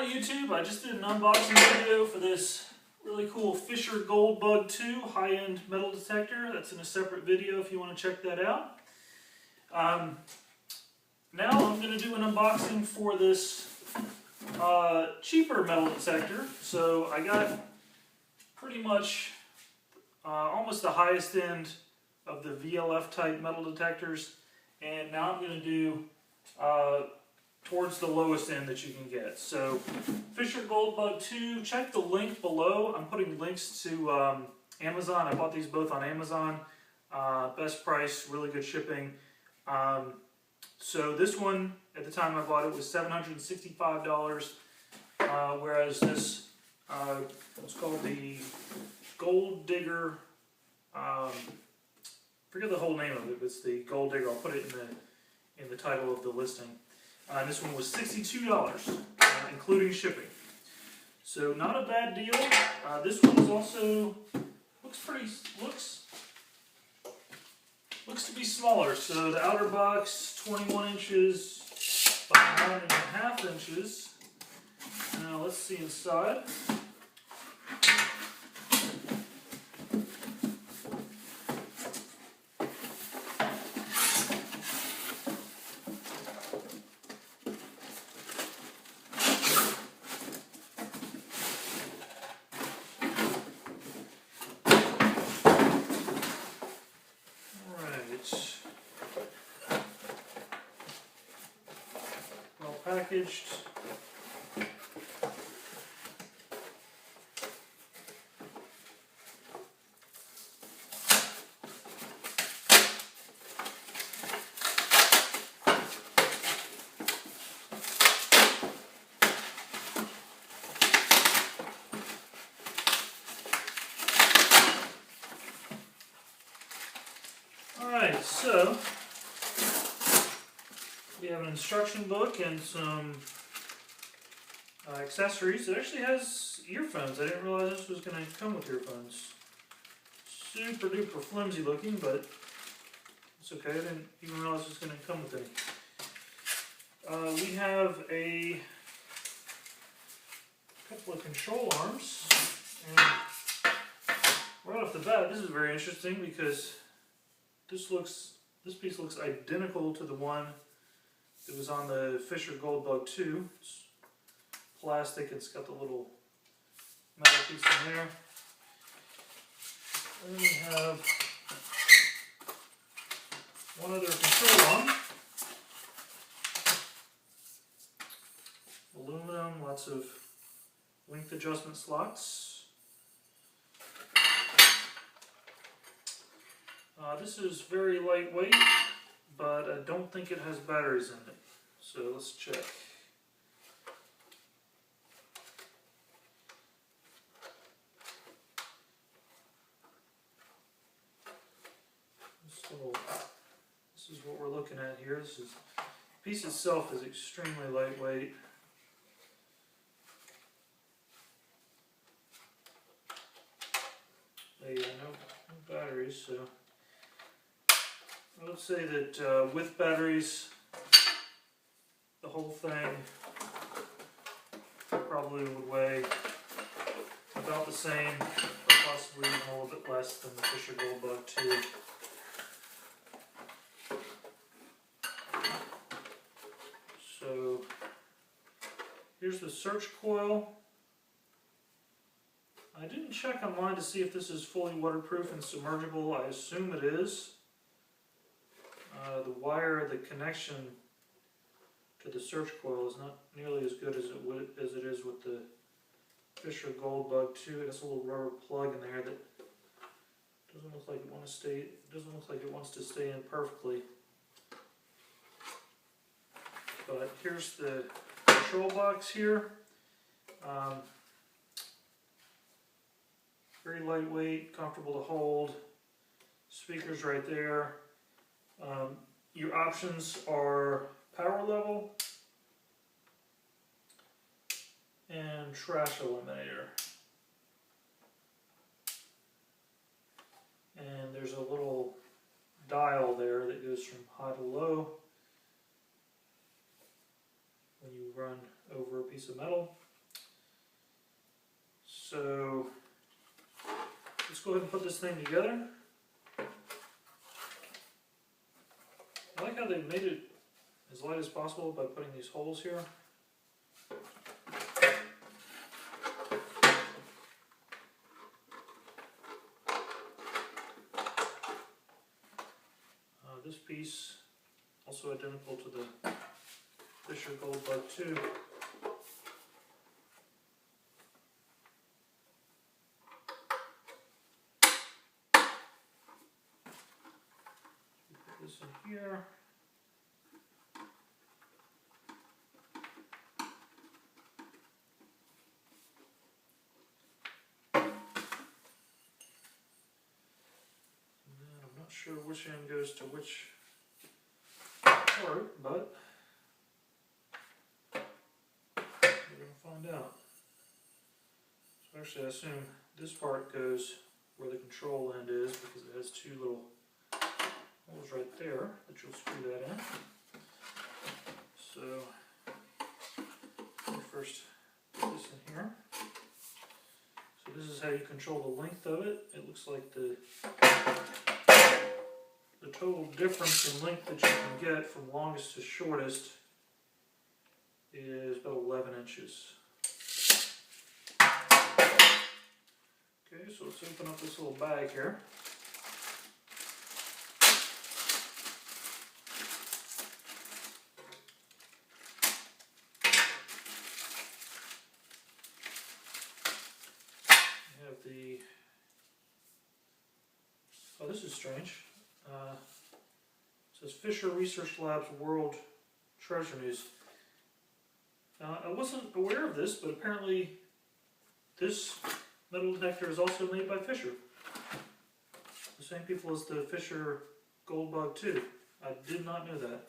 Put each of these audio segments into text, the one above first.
Hi YouTube, I just did an unboxing video for this really cool Fisher Goldbug 2 high-end metal detector. That's in a separate video if you want to check that out. Now I'm going to do an unboxing for this cheaper metal detector. So I got pretty much almost the highest end of the VLF type metal detectors, and now I'm going to do towards the lowest end that you can get. So Fisher Goldbug 2, check the link below. I'm putting links to Amazon. I bought these both on Amazon. Best price, really good shipping. So this one, at the time I bought it, was $765, whereas this, it's called the Gold Digger, forget the whole name of it, but it's the Gold Digger. I'll put it in the title of the listing. This one was $62, including shipping. So not a bad deal. This one is also looks to be smaller. So the outer box, 21 inches by 9.5 inches. Now let's see inside. Well packaged. Alright, so we have an instruction book and some accessories. It actually has earphones. I didn't realize this was going to come with earphones. Super duper flimsy looking, but it's okay. I didn't even realize it was going to come with any. We have a couple of control arms. And right off the bat, this is very interesting because this piece looks identical to the one that was on the Fisher Goldbug 2. It's plastic, it's got the little metal piece in there. And then we have one other control arm. Aluminum, lots of length adjustment slots. This is very lightweight, but I don't think it has batteries in it. So let's check. This is what we're looking at here. The piece itself is extremely lightweight. Yeah, no batteries, so I would say that with batteries, the whole thing probably would weigh about the same, or possibly even a little bit less than the Fisher Goldbug 2. So here's the search coil. I didn't check online to see if this is fully waterproof and submergible. I assume it is. The wire, the connection to the search coil is not nearly as good as it is with the Fisher Goldbug 2. It has a little rubber plug in there that doesn't look like it wants to stay in perfectly. But here's the control box here. Very lightweight, comfortable to hold. Speakers right there. Your options are power level and trash eliminator. And there's a little dial there that goes from high to low when you run over a piece of metal. So let's go ahead and put this thing together. I like how they've made it as light as possible by putting these holes here. This piece, also identical to the Fisher Gold Bug 2. Put this in here. Sure which end goes to which part, but we're going to find out. So actually I assume this part goes where the control end is because it has two little holes right there that you'll screw that in. So let me first put this in here. So this is how you control the length of it. It looks like the total difference in length that you can get from longest to shortest is about 11 inches. Okay, so let's open up this little bag here. We have the, oh, this is strange. It says Fisher Research Labs World Treasure News. I wasn't aware of this, but apparently this metal detector is also made by Fisher. The same people as the Fisher Gold Bug 2. I did not know that.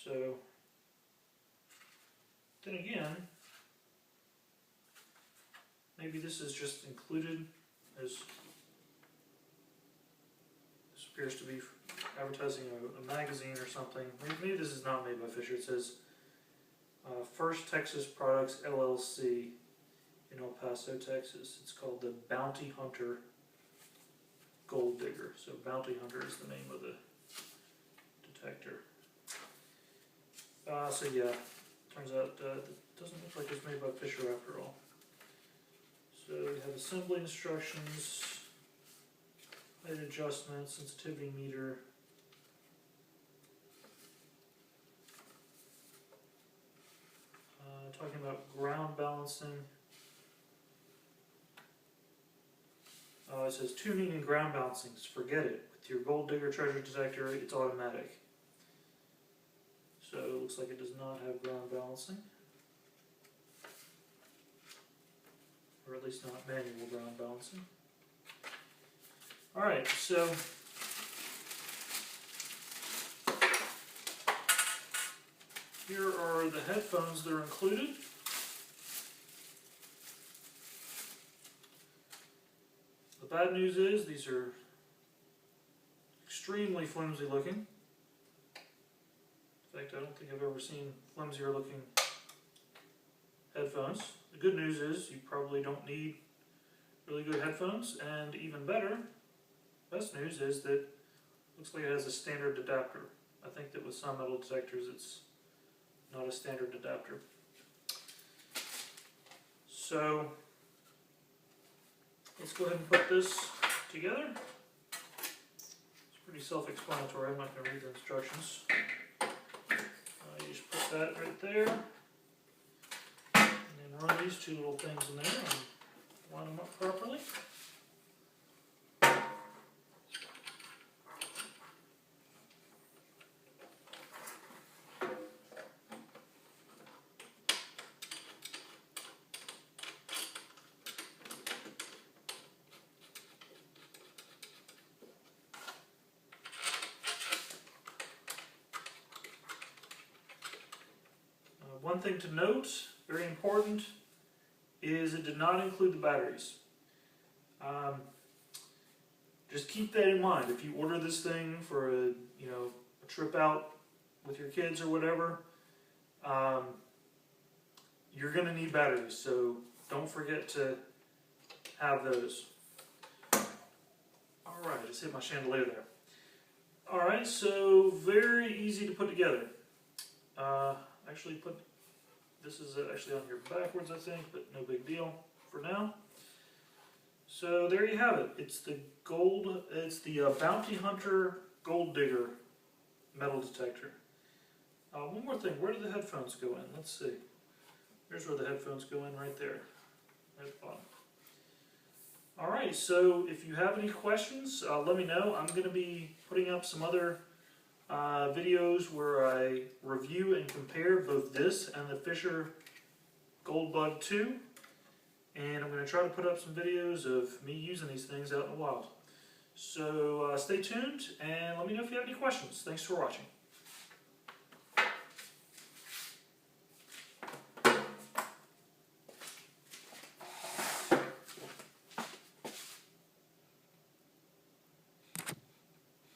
So, then again, maybe this is just included as this appears to be advertising a magazine or something. Maybe this is not made by Fisher. It says First Texas Products LLC in El Paso, Texas. It's called the Bounty Hunter Gold Digger. So Bounty Hunter is the name of the detector. So yeah, turns out it doesn't look like it's made by Fisher after all. So we have assembly instructions, height adjustment, sensitivity meter. Talking about ground balancing. It says tuning and ground balancing. Forget it. With your Gold Digger treasure detector, it's automatic. So it looks like it does not have ground balancing. Or at least not manual ground balancing. Alright, so here are the headphones that are included. The bad news is these are extremely flimsy looking. In fact, I don't think I've ever seen flimsier looking headphones. The good news is you probably don't need really good headphones, and even better, best news is that it looks like it has a standard adapter. I think that with some metal detectors it's not a standard adapter. So let's go ahead and put this together. It's pretty self-explanatory. I'm not going to read the instructions. You just put that right there, and then run these two little things in there and line them up properly. One thing to note, very important, is it did not include the batteries. Just keep that in mind. If you order this thing for a trip out with your kids or whatever, you're going to need batteries. So don't forget to have those. Alright, I just hit my chandelier there. Alright, so very easy to put together. Actually this is actually on here backwards, I think, but no big deal for now. So there you have it. It's the Bounty Hunter Gold Digger metal detector. One more thing, where do the headphones go in? Let's see. Here's where the headphones go in, right there. Right at the bottom. Alright, so if you have any questions, let me know. I'm going to be putting up some other videos where I review and compare both this and the Fisher Goldbug 2. And I'm going to try to put up some videos of me using these things out in the wild. So stay tuned and let me know if you have any questions. Thanks for watching.